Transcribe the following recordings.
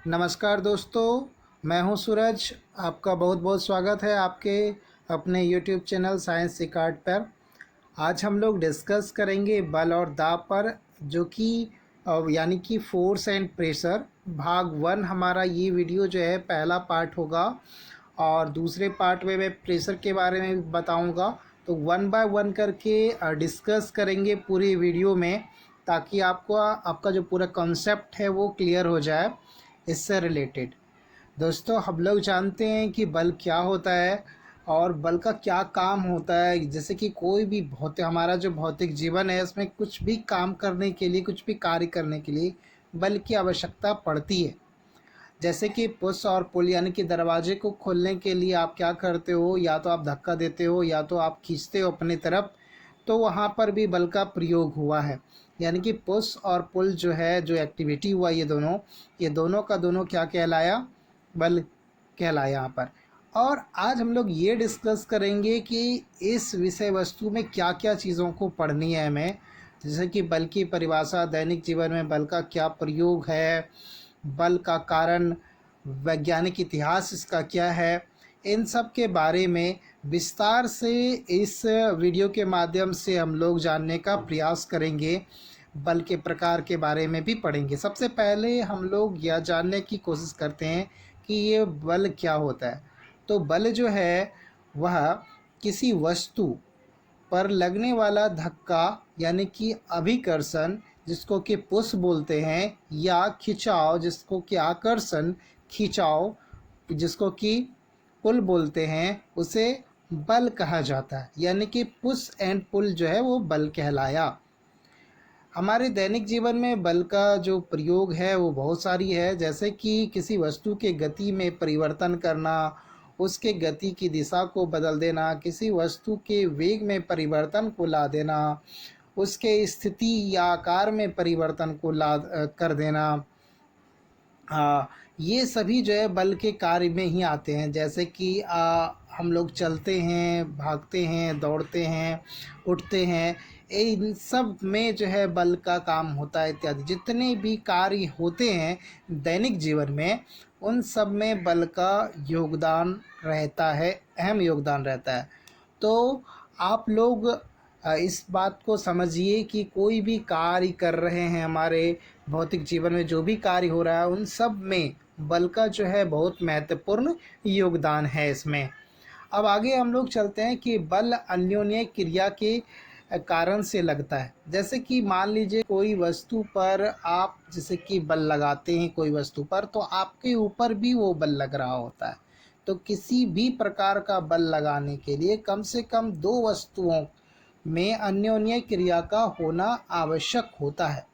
नमस्कार दोस्तों, मैं हूं सूरज। आपका बहुत बहुत स्वागत है आपके अपने यूट्यूब चैनल साइंस सिकार्ड पर। आज हम लोग डिस्कस करेंगे बल और दाब पर, जो कि यानी कि फोर्स एंड प्रेशर। भाग 1 हमारा ये वीडियो जो है पहला पार्ट होगा, और दूसरे पार्ट में मैं प्रेशर के बारे में बताऊंगा। तो वन बाय वन करके डिस्कस करेंगे पूरी वीडियो में, ताकि आपको आपका जो पूरा कॉन्सेप्ट है वो क्लियर हो जाए इससे रिलेटेड। दोस्तों, हम लोग जानते हैं कि बल क्या होता है और बल का क्या काम होता है। जैसे कि कोई भी भौतिक हमारा जो भौतिक जीवन है, उसमें कुछ भी काम करने के लिए, कुछ भी कार्य करने के लिए बल की आवश्यकता पड़ती है। जैसे कि पुश और पुल, यानी कि दरवाजे को खोलने के लिए आप क्या करते हो, या तो आप धक्का देते हो या तो आप खींचते हो अपनी तरफ। तो वहाँ पर भी बल का प्रयोग हुआ है। यानी कि पुश और पुल जो है, जो एक्टिविटी हुआ, ये दोनों का दोनों क्या कहलाया? बल कहलाया यहाँ पर। और आज हम लोग ये डिस्कस करेंगे कि इस विषय वस्तु में क्या क्या चीज़ों को पढ़नी है हमें। जैसे कि बल की परिभाषा, दैनिक जीवन में बल का क्या प्रयोग है, बल का कारण, वैज्ञानिक इतिहास इसका क्या है, इन सब के बारे में विस्तार से इस वीडियो के माध्यम से हम लोग जानने का प्रयास करेंगे। बल के प्रकार के बारे में भी पढ़ेंगे। सबसे पहले हम लोग यह जानने की कोशिश करते हैं कि ये बल क्या होता है। तो बल जो है वह किसी वस्तु पर लगने वाला धक्का, यानी कि अभिकर्षण, जिसको कि पुश बोलते हैं, या खिंचाव, जिसको कि आकर्षण, खिंचाव, जिसको कि पुल बोलते हैं, उसे बल कहा जाता है। यानी कि पुश एंड पुल जो है वो बल कहलाया। हमारे दैनिक जीवन में बल का जो प्रयोग है वो बहुत सारी है। जैसे कि किसी वस्तु के गति में परिवर्तन करना, उसके गति की दिशा को बदल देना, किसी वस्तु के वेग में परिवर्तन को ला देना, उसके स्थिति या आकार में परिवर्तन को कर देना। ये सभी जो है बल के कार्य में ही आते हैं। जैसे कि हम लोग चलते हैं, भागते हैं, दौड़ते हैं, उठते हैं, इन सब में जो है बल का काम होता है इत्यादि। जितने भी कार्य होते हैं दैनिक जीवन में, उन सब में बल का योगदान रहता है, अहम योगदान रहता है। तो आप लोग इस बात को समझिए कि कोई भी कार्य कर रहे हैं, हमारे भौतिक जीवन में जो भी कार्य हो रहा है, उन सब में बल का जो है बहुत महत्वपूर्ण योगदान है इसमें। अब आगे हम लोग चलते हैं कि बल अन्योन्य क्रिया के कारण से लगता है। जैसे कि मान लीजिए कोई वस्तु पर आप जैसे कि बल लगाते हैं कोई वस्तु पर, तो आपके ऊपर भी वो बल लग रहा होता है। तो किसी भी प्रकार का बल लगाने के लिए कम से कम दो वस्तुओं में अन्योन्य क्रिया का होना आवश्यक होता है।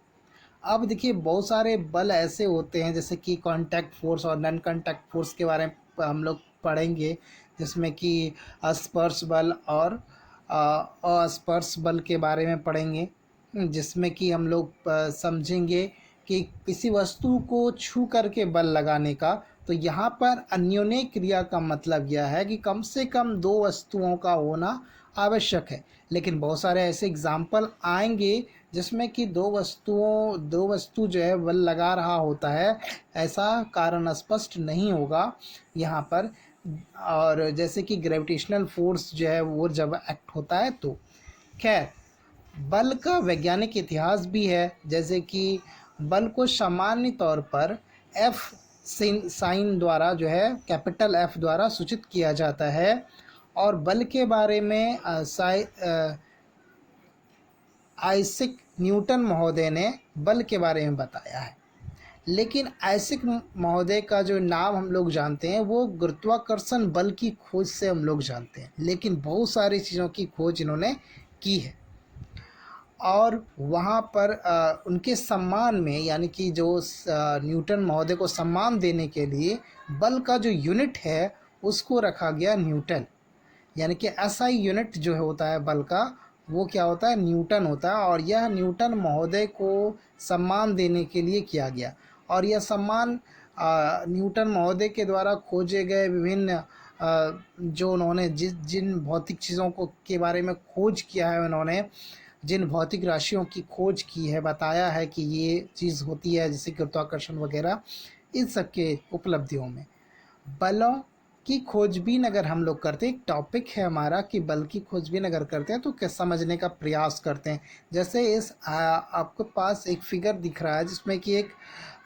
अब देखिए, बहुत सारे बल ऐसे होते हैं, जैसे कि कांटेक्ट फोर्स और नॉन कांटेक्ट फोर्स के बारे में हम लोग पढ़ेंगे, जिसमें कि स्पर्श बल और अस्पर्श बल के बारे में पढ़ेंगे। जिसमें कि हम लोग समझेंगे कि किसी वस्तु को छू करके बल लगाने का। तो यहाँ पर अन्योन्य क्रिया का मतलब यह है कि कम से कम दो वस्तुओं का होना आवश्यक है। लेकिन बहुत सारे ऐसे एग्जाम्पल आएंगे जिसमें कि दो वस्तु जो है बल लगा रहा होता है, ऐसा कारण स्पष्ट नहीं होगा यहाँ पर। और जैसे कि ग्रेविटेशनल फोर्स जो है वो जब एक्ट होता है तो खैर, बल का वैज्ञानिक इतिहास भी है। जैसे कि बल को सामान्य तौर पर एफ साइन द्वारा जो है, कैपिटल एफ द्वारा सूचित किया जाता है। और बल के बारे में आइजैक न्यूटन महोदय ने बल के बारे में बताया है। लेकिन आइजैक महोदय का जो नाम हम लोग जानते हैं वो गुरुत्वाकर्षण बल की खोज से हम लोग जानते हैं, लेकिन बहुत सारी चीज़ों की खोज इन्होंने की है। और वहाँ पर उनके सम्मान में, यानी कि जो न्यूटन महोदय को सम्मान देने के लिए बल का जो यूनिट है उसको रखा गया न्यूटन। यानी कि एसआई यूनिट जो होता है बल का, वो क्या होता है? न्यूटन होता है। और यह न्यूटन महोदय को सम्मान देने के लिए किया गया। और यह सम्मान न्यूटन महोदय के द्वारा खोजे गए विभिन्न जो उन्होंने जिन भौतिक चीज़ों को के बारे में खोज किया है, उन्होंने जिन भौतिक राशियों की खोज की है, बताया है कि ये चीज़ होती है, जैसे गुरुत्वाकर्षण वगैरह, इन सब के उपलब्धियों में बलों की खोजबीन अगर हम लोग करते हैं, एक टॉपिक है हमारा कि बल की खोजबीन अगर करते हैं तो क्या समझने का प्रयास करते हैं। जैसे आपके पास एक फिगर दिख रहा है जिसमें कि एक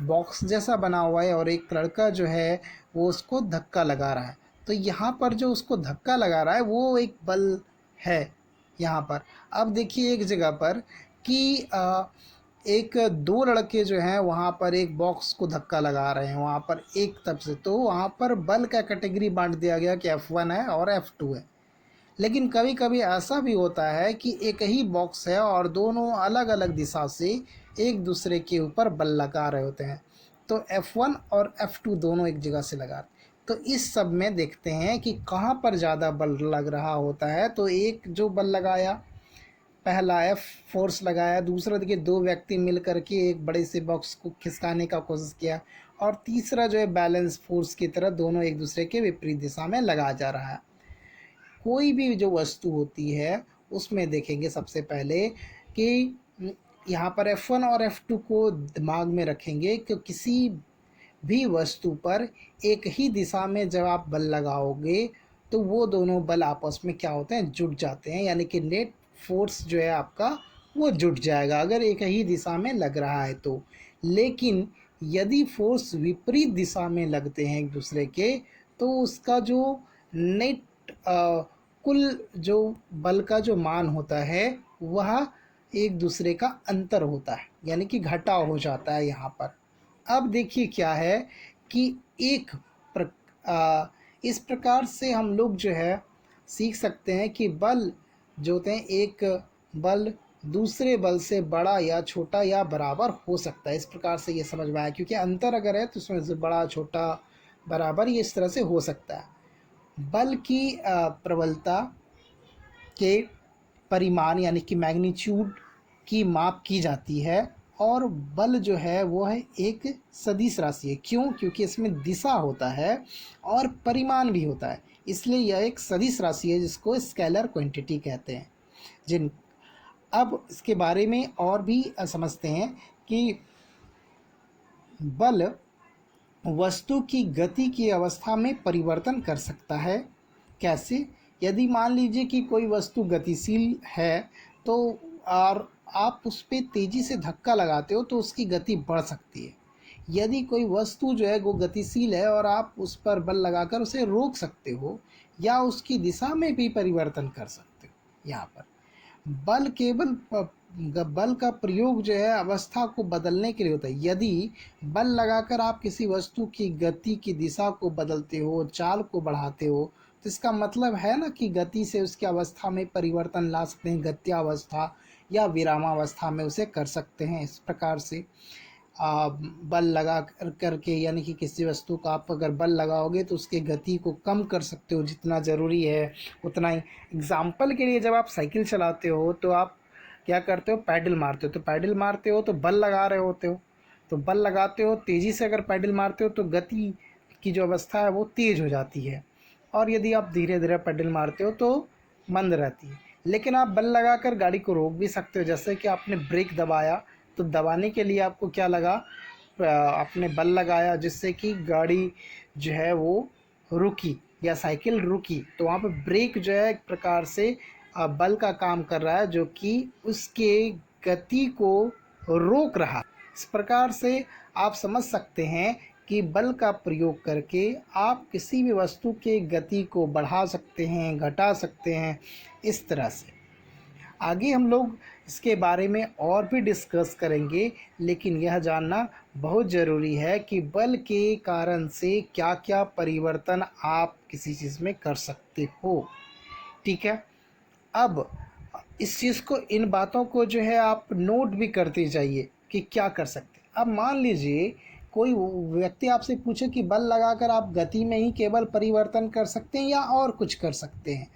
बॉक्स जैसा बना हुआ है और एक लड़का जो है वो उसको धक्का लगा रहा है। तो यहाँ पर जो उसको धक्का लगा रहा है वो एक बल है यहाँ पर। अब देखिए एक जगह पर कि एक दो लड़के जो हैं वहाँ पर एक बॉक्स को धक्का लगा रहे हैं वहाँ पर एक तरफ से, तो वहाँ पर बल का कैटेगरी बांट दिया गया कि F1 है और F2 है। लेकिन कभी कभी ऐसा भी होता है कि एक ही बॉक्स है और दोनों अलग अलग दिशा से एक दूसरे के ऊपर बल लगा रहे होते हैं, तो F1 और F2 दोनों एक जगह से लगा। तो इस सब में देखते हैं कि कहाँ पर ज़्यादा बल लग रहा होता है। तो एक जो बल लगाया, पहला एफ फोर्स लगाया, दूसरा देखिए दो व्यक्ति मिल करके एक बड़े से बॉक्स को खिसकाने का कोशिश किया, और तीसरा जो है बैलेंस फोर्स की तरह दोनों एक दूसरे के विपरीत दिशा में लगा जा रहा है। कोई भी जो वस्तु होती है उसमें देखेंगे सबसे पहले कि यहाँ पर F1 और F2 को दिमाग में रखेंगे कि किसी भी वस्तु पर एक ही दिशा में जब आप बल लगाओगे तो वो दोनों बल आपस में क्या होते हैं, जुड़ जाते हैं, यानी कि नेट फोर्स जो है आपका वो जुड़ जाएगा अगर एक ही दिशा में लग रहा है तो। लेकिन यदि फोर्स विपरीत दिशा में लगते हैं एक दूसरे के, तो उसका जो नेट कुल जो बल का जो मान होता है वह एक दूसरे का अंतर होता है, यानी कि घटाव हो जाता है यहाँ पर। अब देखिए क्या है कि इस प्रकार से हम लोग जो है सीख सकते हैं कि बल जो होते हैं, एक बल दूसरे बल से बड़ा या छोटा या बराबर हो सकता है। इस प्रकार से ये समझ में आया, क्योंकि अंतर अगर है तो उसमें बड़ा छोटा बराबर ये इस तरह से हो सकता है। बल की प्रबलता के परिमाण यानी कि मैग्नीट्यूड की माप की जाती है, और बल जो है वो है एक सदिश राशि है। क्यों? क्योंकि इसमें दिशा होता है और परिमाण भी होता है, इसलिए यह एक सदिश राशि है जिसको स्केलर क्वांटिटी कहते हैं। जिन अब इसके बारे में और भी समझते हैं कि बल वस्तु की गति की अवस्था में परिवर्तन कर सकता है। कैसे? यदि मान लीजिए कि कोई वस्तु गतिशील है तो और आप उस पर तेज़ी से धक्का लगाते हो तो उसकी गति बढ़ सकती है। यदि कोई वस्तु जो है वो गतिशील है और आप उस पर बल लगाकर उसे रोक सकते हो या उसकी दिशा में भी परिवर्तन कर सकते हो। यहाँ पर बल केवल बल का प्रयोग जो है अवस्था को बदलने के लिए होता है। यदि बल लगाकर आप किसी वस्तु की गति की दिशा को बदलते हो, चाल को बढ़ाते हो, तो इसका मतलब है ना कि गति से उसकी अवस्था में परिवर्तन ला सकते हैं, गत्यावस्था या विरामावस्था में उसे कर सकते हैं। इस प्रकार से बल लगा करके, यानी कि किसी वस्तु का आप अगर बल लगाओगे तो उसकी गति को कम कर सकते हो जितना ज़रूरी है उतना ही। एग्जाम्पल के लिए जब आप साइकिल चलाते हो तो आप क्या करते हो, पैडल मारते हो। तो पैडल मारते हो तो बल लगा रहे होते हो, तो बल लगाते हो, तेज़ी से अगर पैडल मारते हो तो गति की जो अवस्था है वो तेज़ हो जाती है, और यदि आप धीरे धीरे पैडल मारते हो तो मंद रहती है। लेकिन आप बल लगाकर गाड़ी को रोक भी सकते हो, जैसे कि आपने ब्रेक दबाया तो दबाने के लिए आपको क्या लगा, आपने बल लगाया जिससे कि गाड़ी जो है वो रुकी या साइकिल रुकी, तो वहाँ पर ब्रेक जो है एक प्रकार से बल का काम कर रहा है जो कि उसके गति को रोक रहा। इस प्रकार से आप समझ सकते हैं कि बल का प्रयोग करके आप किसी भी वस्तु के गति को बढ़ा सकते हैं, घटा सकते हैं, इस तरह से। आगे हम लोग इसके बारे में और भी डिस्कस करेंगे, लेकिन यह जानना बहुत ज़रूरी है कि बल के कारण से क्या क्या परिवर्तन आप किसी चीज़ में कर सकते हो। ठीक है, अब इस चीज़ को, इन बातों को जो है आप नोट भी करते जाइए कि क्या कर सकते हैं। अब मान लीजिए कोई व्यक्ति आपसे पूछे कि बल लगाकर आप गति में ही केवल परिवर्तन कर सकते हैं या और कुछ कर सकते हैं,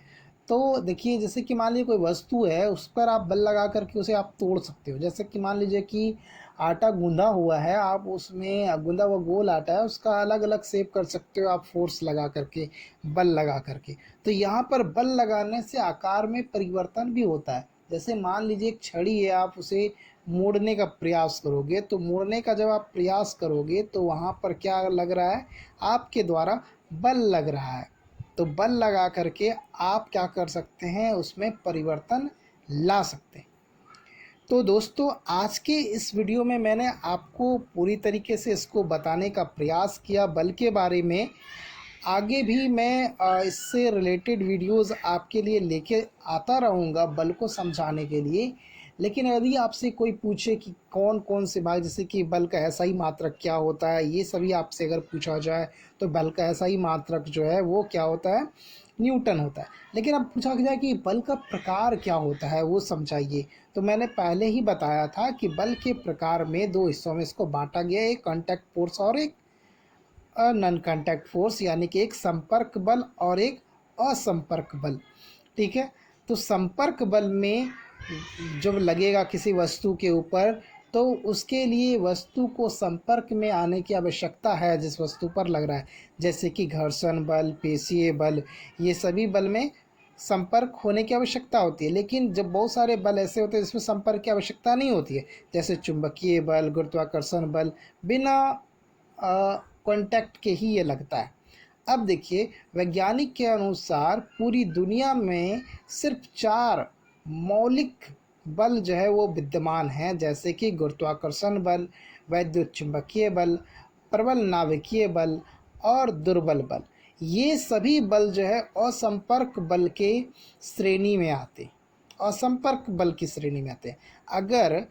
तो देखिए जैसे कि मान लीजिए कोई वस्तु है उस पर आप बल लगा करके उसे आप तोड़ सकते हो। जैसे कि मान लीजिए कि आटा गूंदा हुआ है, आप उसमें गूंदा हुआ गोल आटा है, उसका अलग अलग शेप कर सकते हो आप फोर्स लगा करके, बल लगा करके। तो यहाँ पर बल लगाने से आकार में परिवर्तन भी होता है। जैसे मान लीजिए एक छड़ी है, आप उसे मोड़ने का प्रयास करोगे, तो मोड़ने का जब आप प्रयास करोगे तो वहाँ पर क्या लग रहा है, आपके द्वारा बल लग रहा है। तो बल लगा करके आप क्या कर सकते हैं, उसमें परिवर्तन ला सकते हैं। तो दोस्तों, आज के इस वीडियो में मैंने आपको पूरी तरीके से इसको बताने का प्रयास किया बल के बारे में। आगे भी मैं इससे रिलेटेड वीडियोस आपके लिए लेके आता रहूँगा बल को समझाने के लिए। लेकिन यदि आपसे कोई पूछे कि कौन कौन से भाग, जैसे कि बल का ऐसा ही मात्रक क्या होता है, ये सभी आपसे अगर पूछा जाए तो बल का ऐसा ही मात्रक जो है वो क्या होता है, न्यूटन होता है। लेकिन अब पूछा जाए कि बल का प्रकार क्या होता है, वो समझाइए। तो मैंने पहले ही बताया था कि बल के प्रकार में दो हिस्सों में इसको बांटा गया है, एक कॉन्टैक्ट फोर्स और एक नॉन कॉन्टैक्ट फोर्स, यानी कि एक संपर्क बल और एक असंपर्क बल। ठीक है। तो संपर्क बल में जब लगेगा किसी वस्तु के ऊपर, तो उसके लिए वस्तु को संपर्क में आने की आवश्यकता है जिस वस्तु पर लग रहा है। जैसे कि घर्षण बल, पेशीय बल, ये सभी बल में संपर्क होने की आवश्यकता होती है। लेकिन जब बहुत सारे बल ऐसे होते हैं जिसमें संपर्क की आवश्यकता नहीं होती है, जैसे चुंबकीय बल, गुरुत्वाकर्षण बल, बिना कांटेक्ट के ही ये लगता है। अब देखिए, वैज्ञानिक के अनुसार पूरी दुनिया में सिर्फ 4 मौलिक बल जो है वो विद्यमान हैं, जैसे कि गुरुत्वाकर्षण बल, वैद्युत चुंबकीय बल, प्रबल नाभिकीय बल और दुर्बल बल। ये सभी बल जो है असंपर्क बल के श्रेणी में आते, असंपर्क बल की श्रेणी में आते हैं। अगर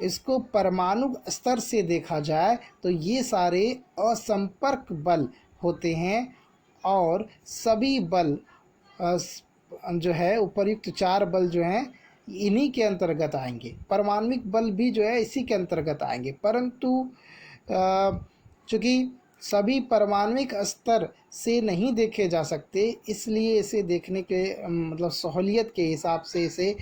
इसको परमाणु स्तर से देखा जाए तो ये सारे असंपर्क बल होते हैं, और सभी बल जो है उपर्युक्त 4 बल जो हैं इन्हीं के अंतर्गत आएंगे। परमाणविक बल भी जो है इसी के अंतर्गत आएंगे, परंतु चूँकि सभी परमाणविक स्तर से नहीं देखे जा सकते, इसलिए इसे देखने के मतलब सहूलियत के हिसाब से इसे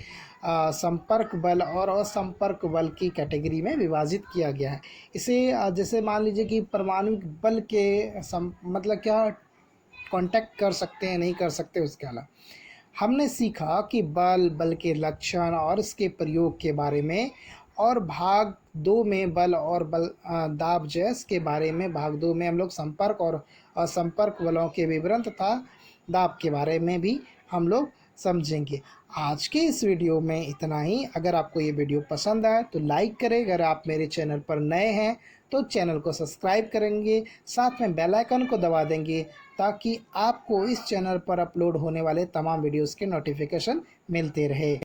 संपर्क बल और असंपर्क बल की कैटेगरी में विभाजित किया गया है। इसे जैसे मान लीजिए कि परमाणविक बल के मतलब क्या कांटेक्ट कर सकते हैं, नहीं कर सकते, उसके अलावा हमने सीखा कि बल, बल के लक्षण और इसके प्रयोग के बारे में, और भाग 2 में बल और बल दाब जैस के बारे में, भाग 2 में हम लोग संपर्क और असंपर्क बलों के विवरण तथा दाब के बारे में भी हम लोग समझेंगे। आज के इस वीडियो में इतना ही। अगर आपको ये वीडियो पसंद आए तो लाइक करें, अगर आप मेरे चैनल पर नए हैं तो चैनल को सब्सक्राइब करेंगे, साथ में बेल आइकन को दबा देंगे ताकि आपको इस चैनल पर अपलोड होने वाले तमाम वीडियोस के नोटिफिकेशन मिलते रहे।